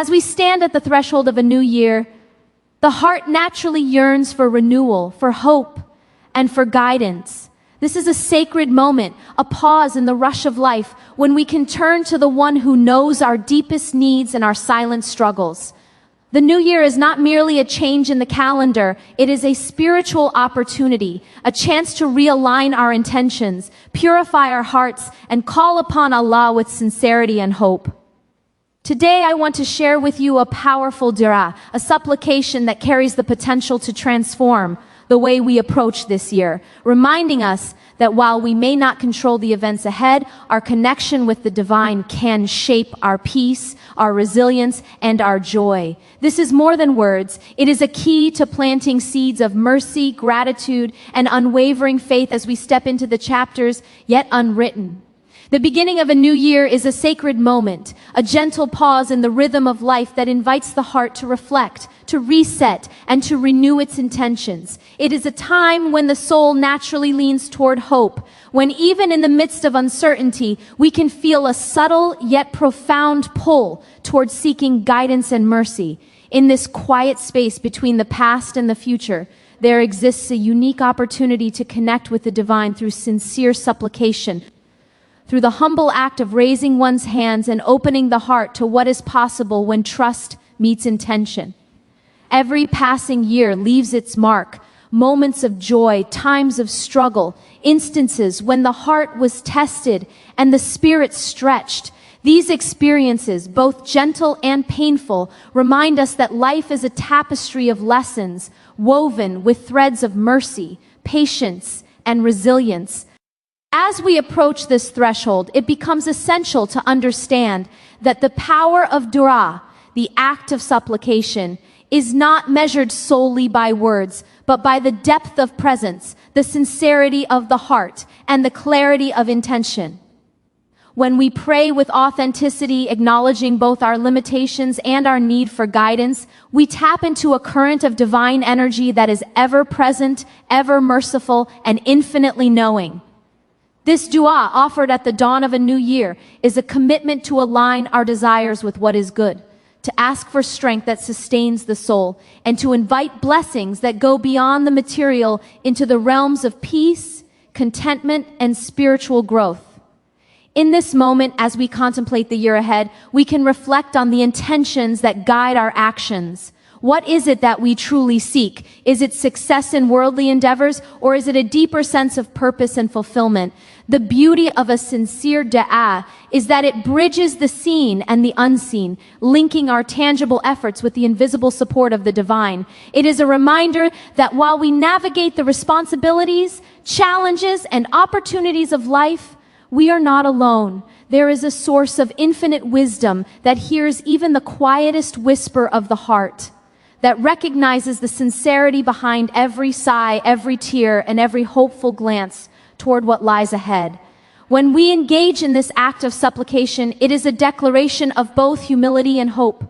As we stand at the threshold of a new year, the heart naturally yearns for renewal, for hope, and for guidance. This is a sacred moment, a pause in the rush of life when we can turn to the one who knows our deepest needs and our silent struggles. The new year is not merely a change in the calendar, it is a spiritual opportunity, a chance to realign our intentions, purify our hearts, and call upon Allah with sincerity and hope. Today I want to share with you a powerful dua, a supplication that carries the potential to transform the way we approach this year, reminding us that while we may not control the events ahead, our connection with the divine can shape our peace, our resilience, and our joy. This is more than words. It is a key to planting seeds of mercy, gratitude, and unwavering faith as we step into the chapters yet unwritten. The beginning of a new year is a sacred moment, a gentle pause in the rhythm of life that invites the heart to reflect, to reset, and to renew its intentions. It is a time when the soul naturally leans toward hope, when even in the midst of uncertainty, we can feel a subtle yet profound pull towards seeking guidance and mercy. In this quiet space between the past and the future, there exists a unique opportunity to connect with the divine through sincere supplication, through the humble act of raising one's hands and opening the heart to what is possible when trust meets intention. Every passing year leaves its mark, moments of joy, times of struggle, instances when the heart was tested and the spirit stretched. These experiences, both gentle and painful, remind us that life is a tapestry of lessons woven with threads of mercy, patience, and resilience. As we approach this threshold, it becomes essential to understand that the power of dua, the act of supplication, is not measured solely by words, but by the depth of presence, the sincerity of the heart, and the clarity of intention. When we pray with authenticity, acknowledging both our limitations and our need for guidance, we tap into a current of divine energy that is ever present, ever merciful, and infinitely knowing. This dua, offered at the dawn of a new year, is a commitment to align our desires with what is good, to ask for strength that sustains the soul, and to invite blessings that go beyond the material into the realms of peace, contentment, and spiritual growth. In this moment, as we contemplate the year ahead, we can reflect on the intentions that guide our actions. What is it that we truly seek? Is it success in worldly endeavors, or is it a deeper sense of purpose and fulfillment? The beauty of a sincere dua is that it bridges the seen and the unseen, linking our tangible efforts with the invisible support of the divine. It is a reminder that while we navigate the responsibilities, challenges, and opportunities of life, we are not alone. There is a source of infinite wisdom that hears even the quietest whisper of the heart, that recognizes the sincerity behind every sigh, every tear, and every hopeful glance toward what lies ahead. When we engage in this act of supplication, it is a declaration of both humility and hope.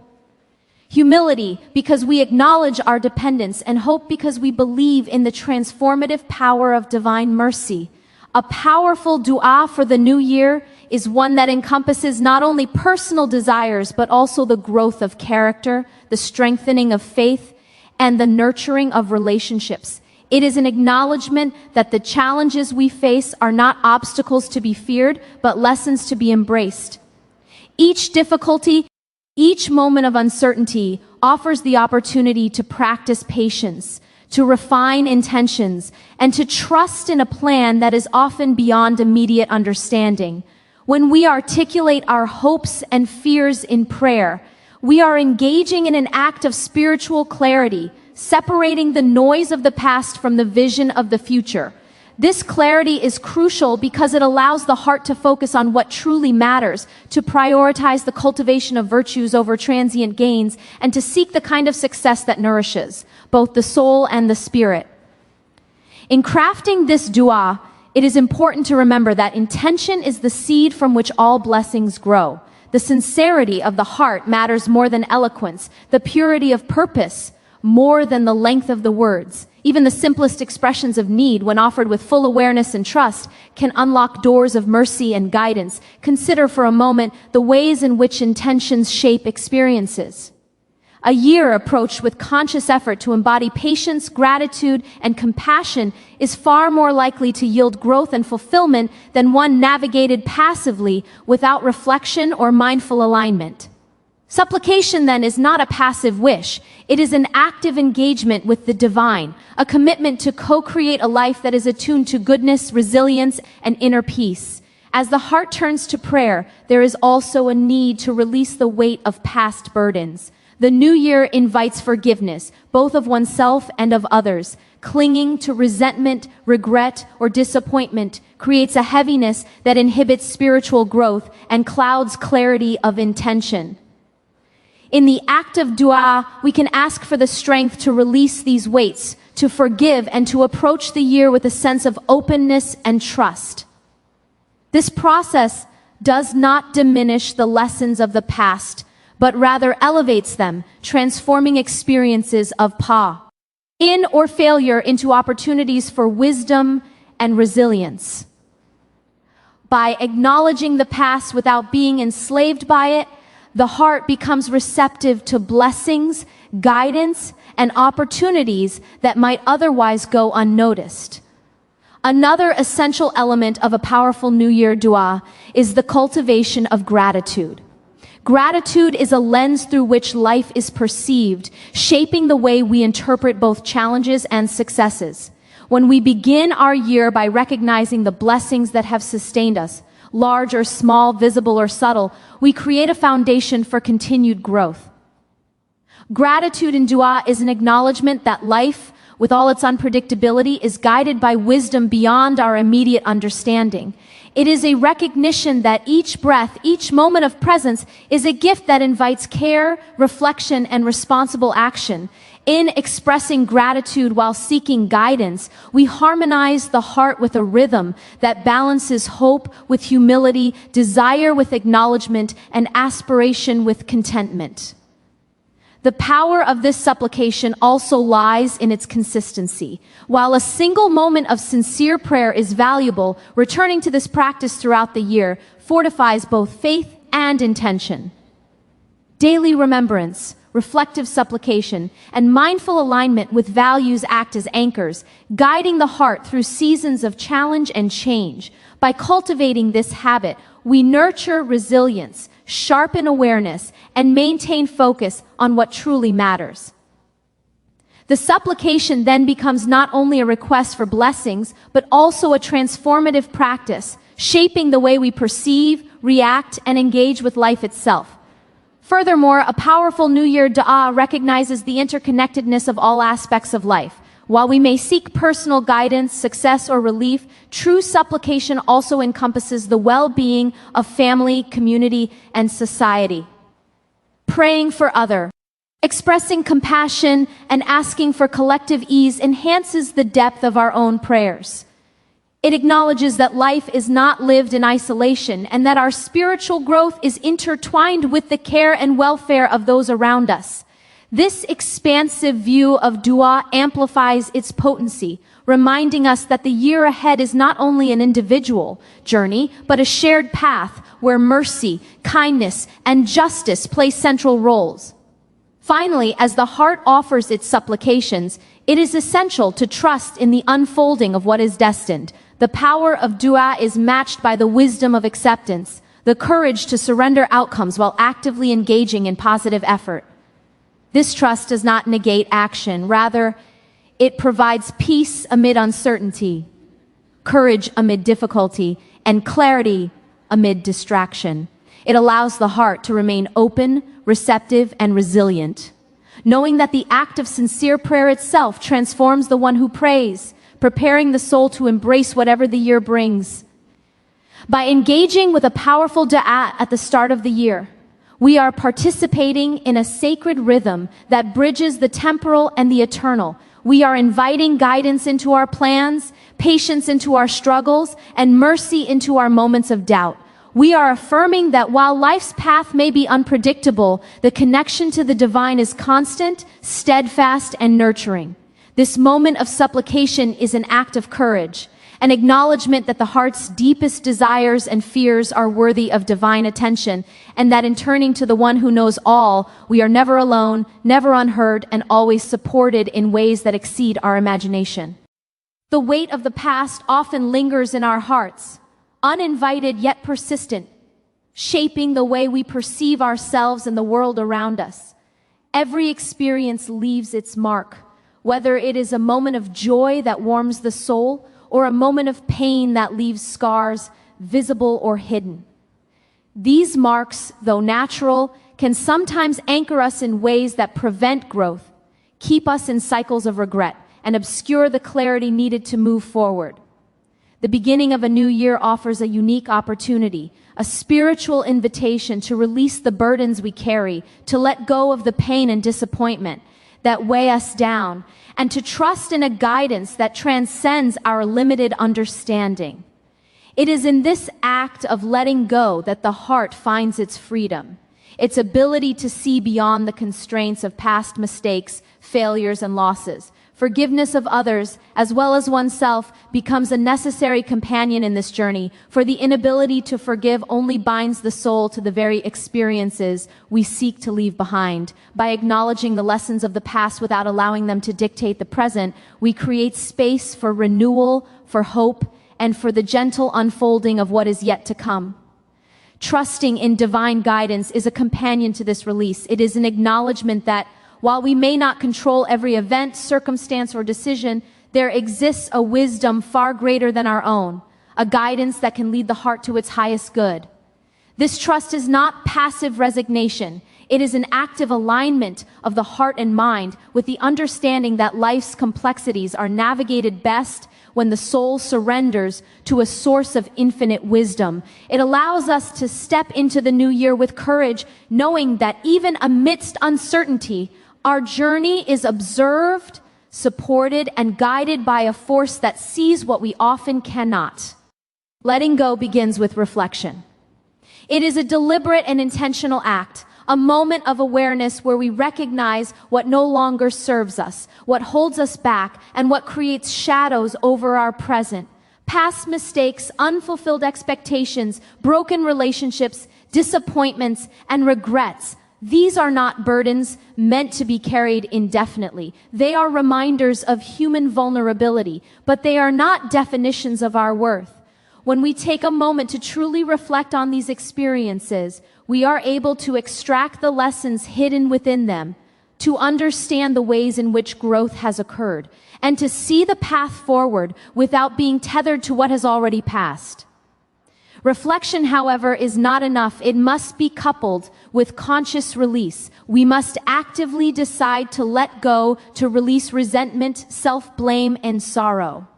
Humility because we acknowledge our dependence, and hope because we believe in the transformative power of divine mercy. A powerful dua for the new year is one that encompasses not only personal desires, but also the growth of character, the strengthening of faith, and the nurturing of relationships. It is an acknowledgement that the challenges we face are not obstacles to be feared, but lessons to be embraced. Each difficulty, each moment of uncertainty offers the opportunity to practice patience, to refine intentions, and to trust in a plan that is often beyond immediate understanding. When we articulate our hopes and fears in prayer, we are engaging in an act of spiritual clarity, separating the noise of the past from the vision of the future. This clarity is crucial because it allows the heart to focus on what truly matters, to prioritize the cultivation of virtues over transient gains, and to seek the kind of success that nourishes both the soul and the spirit. In crafting this dua, it is important to remember that intention is the seed from which all blessings grow. The sincerity of the heart matters more than eloquence. The purity of purpose more than the length of the words. Even the simplest expressions of need, when offered with full awareness and trust, can unlock doors of mercy and guidance. Consider for a moment the ways in which intentions shape experiences. A year approached with conscious effort to embody patience, gratitude, and compassion is far more likely to yield growth and fulfillment than one navigated passively without reflection or mindful alignment. Supplication, then, is not a passive wish. It is an active engagement with the divine, a commitment to co-create a life that is attuned to goodness, resilience, and inner peace. As the heart turns to prayer, there is also a need to release the weight of past burdens. The new year invites forgiveness, both of oneself and of others. Clinging to resentment, regret, or disappointment creates a heaviness that inhibits spiritual growth and clouds clarity of intention. In the act of dua, we can ask for the strength to release these weights, to forgive, and to approach the year with a sense of openness and trust. This process does not diminish the lessons of the past, but rather elevates them, transforming experiences of pain or failure into opportunities for wisdom and resilience. By acknowledging the past without being enslaved by it, the heart becomes receptive to blessings, guidance, and opportunities that might otherwise go unnoticed. Another essential element of a powerful New Year dua is the cultivation of gratitude. Gratitude is a lens through which life is perceived, shaping the way we interpret both challenges and successes. When we begin our year by recognizing the blessings that have sustained us, large or small, visible or subtle, we create a foundation for continued growth. Gratitude in dua is an acknowledgement that life, with all its unpredictability, is guided by wisdom beyond our immediate understanding. It is a recognition that each breath, each moment of presence is a gift that invites care, reflection, and responsible action. In expressing gratitude while seeking guidance, we harmonize the heart with a rhythm that balances hope with humility, desire with acknowledgement, and aspiration with contentment. The power of this supplication also lies in its consistency. While a single moment of sincere prayer is valuable, returning to this practice throughout the year fortifies both faith and intention. Daily remembrance, reflective supplication, and mindful alignment with values act as anchors, guiding the heart through seasons of challenge and change. By cultivating this habit, we nurture resilience, sharpen awareness, and maintain focus on what truly matters. The supplication then becomes not only a request for blessings, but also a transformative practice, shaping the way we perceive, react, and engage with life itself. Furthermore, a powerful New Year dua recognizes the interconnectedness of all aspects of life. While we may seek personal guidance, success, or relief, true supplication also encompasses the well-being of family, community, and society. Praying for others, expressing compassion, and asking for collective ease enhances the depth of our own prayers. It acknowledges that life is not lived in isolation and that our spiritual growth is intertwined with the care and welfare of those around us. This expansive view of dua amplifies its potency, reminding us that the year ahead is not only an individual journey, but a shared path where mercy, kindness, and justice play central roles. Finally, as the heart offers its supplications, it is essential to trust in the unfolding of what is destined. The power of dua is matched by the wisdom of acceptance, the courage to surrender outcomes while actively engaging in positive effort. This trust does not negate action. Rather, it provides peace amid uncertainty, courage amid difficulty, and clarity amid distraction. It allows the heart to remain open, receptive, and resilient, knowing that the act of sincere prayer itself transforms the one who prays, preparing the soul to embrace whatever the year brings. By engaging with a powerful dua at the start of the year, we are participating in a sacred rhythm that bridges the temporal and the eternal. We are inviting guidance into our plans, patience into our struggles, and mercy into our moments of doubt. We are affirming that while life's path may be unpredictable, the connection to the divine is constant, steadfast, and nurturing. This moment of supplication is an act of courage, an acknowledgement that the heart's deepest desires and fears are worthy of divine attention, and that in turning to the one who knows all, we are never alone, never unheard, and always supported in ways that exceed our imagination. The weight of the past often lingers in our hearts, uninvited yet persistent, shaping the way we perceive ourselves and the world around us. Every experience leaves its mark, whether it is a moment of joy that warms the soul or a moment of pain that leaves scars, visible or hidden. These marks, though natural, can sometimes anchor us in ways that prevent growth, keep us in cycles of regret, and obscure the clarity needed to move forward. The beginning of a new year offers a unique opportunity, a spiritual invitation to release the burdens we carry, to let go of the pain and disappointment that weigh us down, and to trust in a guidance that transcends our limited understanding. It is in this act of letting go that the heart finds its freedom, its ability to see beyond the constraints of past mistakes, failures, and losses. Forgiveness of others, as well as oneself, becomes a necessary companion in this journey, for the inability to forgive only binds the soul to the very experiences we seek to leave behind. By acknowledging the lessons of the past without allowing them to dictate the present, we create space for renewal, for hope, and for the gentle unfolding of what is yet to come. Trusting in divine guidance is a companion to this release. It is an acknowledgement that while we may not control every event, circumstance, or decision, there exists a wisdom far greater than our own, a guidance that can lead the heart to its highest good. This trust is not passive resignation. It is an active alignment of the heart and mind with the understanding that life's complexities are navigated best when the soul surrenders to a source of infinite wisdom. It allows us to step into the new year with courage, knowing that even amidst uncertainty, our journey is observed, supported, and guided by a force that sees what we often cannot. Letting go begins with reflection. It is a deliberate and intentional act, a moment of awareness where we recognize what no longer serves us, what holds us back, and what creates shadows over our present. Past mistakes, unfulfilled expectations, broken relationships, disappointments, and regrets. These are not burdens meant to be carried indefinitely. They are reminders of human vulnerability, but they are not definitions of our worth. When we take a moment to truly reflect on these experiences, we are able to extract the lessons hidden within them, to understand the ways in which growth has occurred, and to see the path forward without being tethered to what has already passed. Reflection, however, is not enough. It must be coupled with conscious release. We must actively decide to let go, to release resentment, self-blame, and sorrow.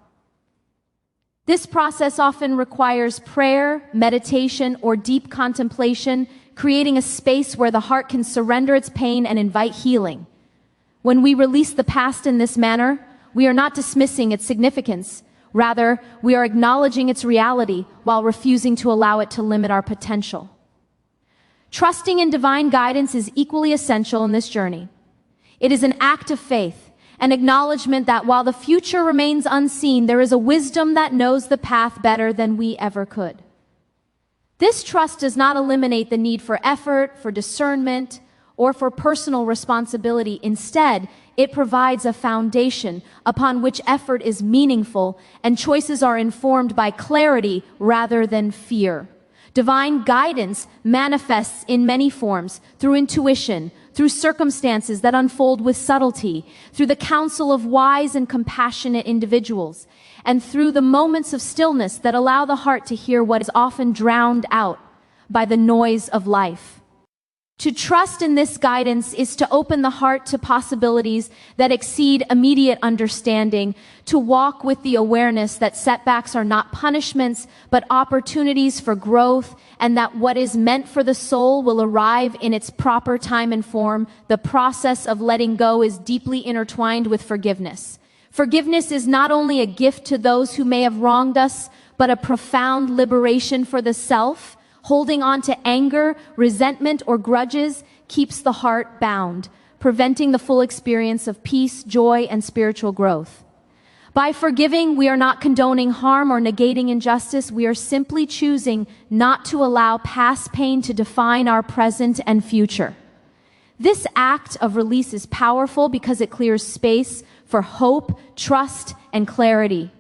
This process often requires prayer, meditation, or deep contemplation, creating a space where the heart can surrender its pain and invite healing. When we release the past in this manner, we are not dismissing its significance. Rather, we are acknowledging its reality while refusing to allow it to limit our potential. Trusting in divine guidance is equally essential in this journey. It is an act of faith, an acknowledgement that while the future remains unseen, there is a wisdom that knows the path better than we ever could. This trust does not eliminate the need for effort, for discernment, or for personal responsibility. Instead, it provides a foundation upon which effort is meaningful and choices are informed by clarity rather than fear. Divine guidance manifests in many forms, through intuition, through circumstances that unfold with subtlety, through the counsel of wise and compassionate individuals, and through the moments of stillness that allow the heart to hear what is often drowned out by the noise of life. To trust in this guidance is to open the heart to possibilities that exceed immediate understanding, to walk with the awareness that setbacks are not punishments, but opportunities for growth, and that what is meant for the soul will arrive in its proper time and form. The process of letting go is deeply intertwined with forgiveness. Forgiveness is not only a gift to those who may have wronged us, but a profound liberation for the self. Holding on to anger, resentment, or grudges keeps the heart bound, preventing the full experience of peace, joy, and spiritual growth. By forgiving, we are not condoning harm or negating injustice. We are simply choosing not to allow past pain to define our present and future. This act of release is powerful because it clears space for hope, trust, and clarity.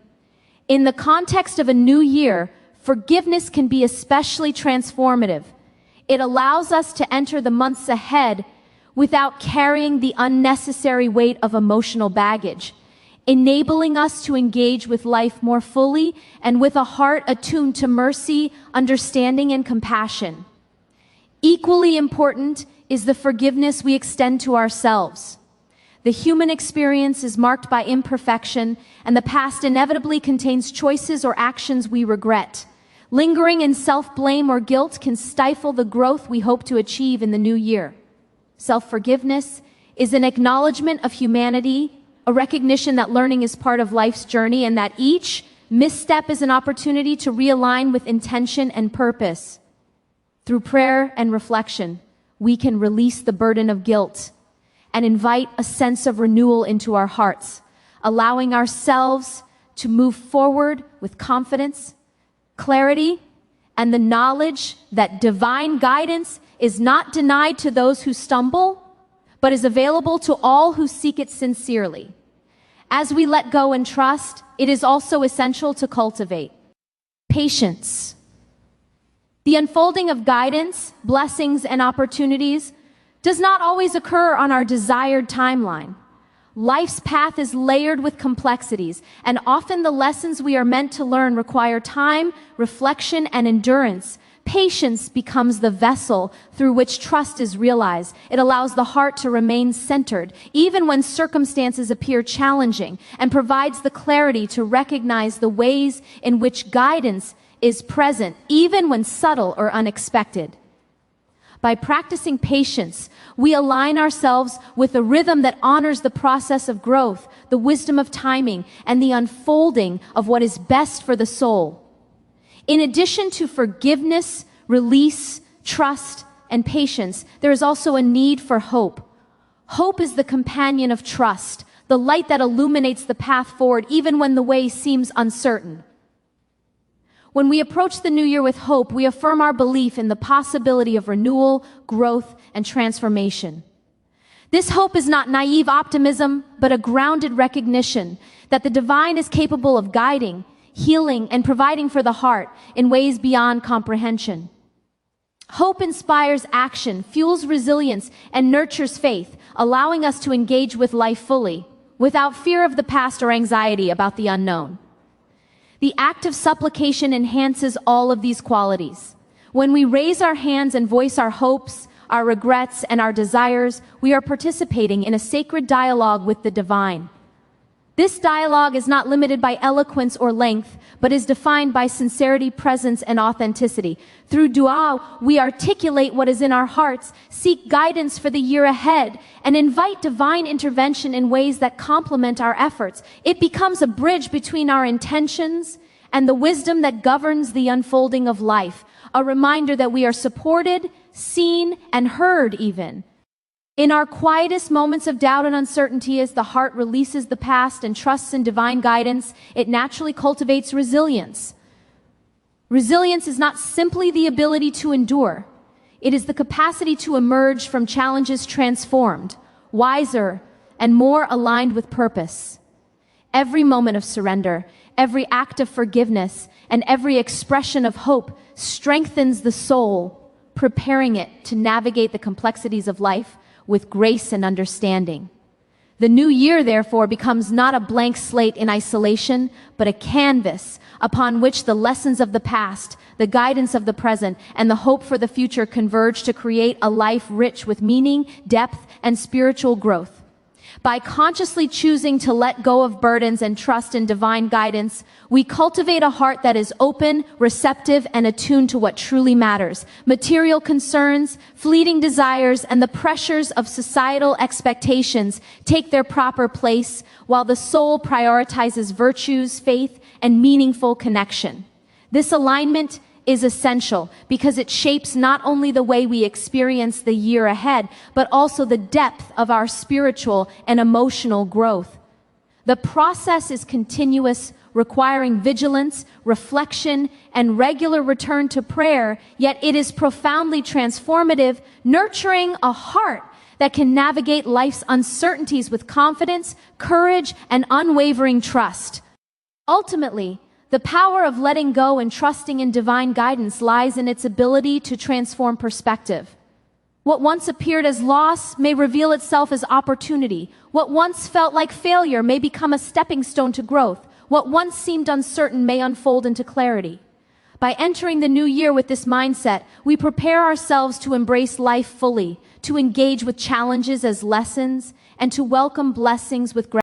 In the context of a new year, forgiveness can be especially transformative. It allows us to enter the months ahead without carrying the unnecessary weight of emotional baggage, enabling us to engage with life more fully and with a heart attuned to mercy, understanding, and compassion. Equally important is the forgiveness we extend to ourselves. The human experience is marked by imperfection, and the past inevitably contains choices or actions we regret. Lingering in self-blame or guilt can stifle the growth we hope to achieve in the new year. Self-forgiveness is an acknowledgement of humanity, a recognition that learning is part of life's journey and that each misstep is an opportunity to realign with intention and purpose. Through prayer and reflection, we can release the burden of guilt and invite a sense of renewal into our hearts, allowing ourselves to move forward with confidence, clarity, and the knowledge that divine guidance is not denied to those who stumble, but is available to all who seek it sincerely. As we let go and trust, it is also essential to cultivate patience. The unfolding of guidance, blessings, and opportunities does not always occur on our desired timeline. Life's path is layered with complexities, and often the lessons we are meant to learn require time, reflection, and endurance. Patience becomes the vessel through which trust is realized. It allows the heart to remain centered, even when circumstances appear challenging, and provides the clarity to recognize the ways in which guidance is present, even when subtle or unexpected. By practicing patience, we align ourselves with a rhythm that honors the process of growth, the wisdom of timing, and the unfolding of what is best for the soul. In addition to forgiveness, release, trust, and patience, there is also a need for hope. Hope is the companion of trust, the light that illuminates the path forward even when the way seems uncertain. When we approach the new year with hope, we affirm our belief in the possibility of renewal, growth, and transformation. This hope is not naive optimism, but a grounded recognition that the divine is capable of guiding, healing, and providing for the heart in ways beyond comprehension. Hope inspires action, fuels resilience, and nurtures faith, allowing us to engage with life fully, without fear of the past or anxiety about the unknown. The act of supplication enhances all of these qualities. When we raise our hands and voice our hopes, our regrets, and our desires, we are participating in a sacred dialogue with the divine. This dialogue is not limited by eloquence or length, but is defined by sincerity, presence, and authenticity. Through dua, we articulate what is in our hearts, seek guidance for the year ahead, and invite divine intervention in ways that complement our efforts. It becomes a bridge between our intentions and the wisdom that governs the unfolding of life, a reminder that we are supported, seen, and heard even. In our quietest moments of doubt and uncertainty, as the heart releases the past and trusts in divine guidance, it naturally cultivates resilience. Resilience is not simply the ability to endure. It is the capacity to emerge from challenges transformed, wiser, and more aligned with purpose. Every moment of surrender, every act of forgiveness, and every expression of hope strengthens the soul, preparing it to navigate the complexities of life with grace and understanding. The new year, therefore, becomes not a blank slate in isolation, but a canvas upon which the lessons of the past, the guidance of the present, and the hope for the future converge to create a life rich with meaning, depth, and spiritual growth. By consciously choosing to let go of burdens and trust in divine guidance, we cultivate a heart that is open, receptive, and attuned to what truly matters. Material concerns, fleeting desires, and the pressures of societal expectations take their proper place, while the soul prioritizes virtues, faith, and meaningful connection. This alignment is essential because it shapes not only the way we experience the year ahead, but also the depth of our spiritual and emotional growth. The process is continuous, requiring vigilance, reflection, and regular return to prayer, yet it is profoundly transformative, nurturing a heart that can navigate life's uncertainties with confidence, courage, and unwavering trust. Ultimately, the power of letting go and trusting in divine guidance lies in its ability to transform perspective. What once appeared as loss may reveal itself as opportunity. What once felt like failure may become a stepping stone to growth. What once seemed uncertain may unfold into clarity. By entering the new year with this mindset, we prepare ourselves to embrace life fully, to engage with challenges as lessons, and to welcome blessings with gratitude.